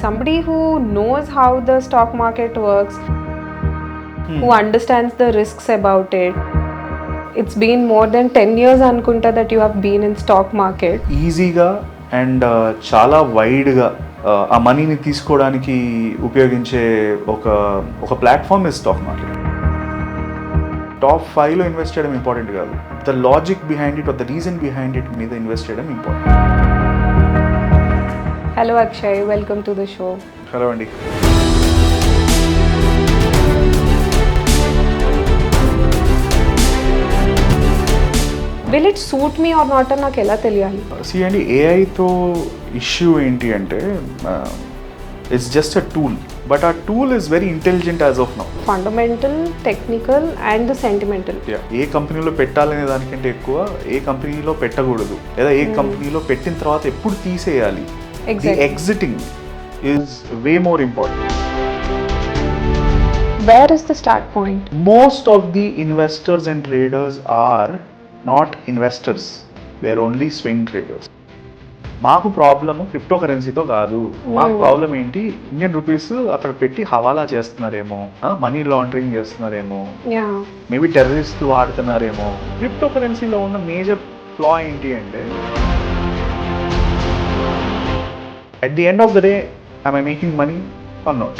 Somebody who knows how the stock market works, who understands the risks about it. It's been more than 10 years Ankunta that you have been in stock market. ఈజీగా and చాలా వైడ్గా ఆ మనీని తీసుకోవడానికి ఉపయోగించే ఒక ఒక platform is stock market. Top 5లో ఇన్వెస్ట్ చేయడం ఇంపార్టెంట్ కాదు, the logic behind it or the reason behind it మీద ఇన్వెస్ట్ చేయడం important. Hello Akshay, welcome to the show. Hello అండి. Will it suit me or not అని నాకు ఎలా తెలియాలి? సి అండి, ఏఐతో ఇష్యూ ఏంటి అంటే it's just a tool, but ఆ tool is very intelligent as of now. Fundamental, technical and sentimental. ఏ కంపెనీలో పెట్టాలనే దానికంటే ఎక్కువ ఏ కంపెనీలో పెట్టకూడదు, లేదా ఏ కంపెనీలో పెట్టిన తర్వాత ఎప్పుడు తీసేయాలి, the exiting is way more important. Where is the start point? Most of the investors and traders are not investors, they are only swing traders. మాకు ప్రాబ్లమ్ క్రిప్టో కరెన్సీతో కాదు, మాకు ప్రాబ్లం ఏంటి, ఇండియన్ రూపీస్ అక్కడ పెట్టి హవాలా చేస్తున్నారేమో, మనీ లాండరింగ్ చేస్తున్నారేమో, మేబీ టెర్రరిస్ట్ వాడుతున్నారేమో. క్రిప్టో కరెన్సీలో ఉన్న మేజర్ ఫ్లా ఏంటి అంటే, at the end of the day, am I making money or not?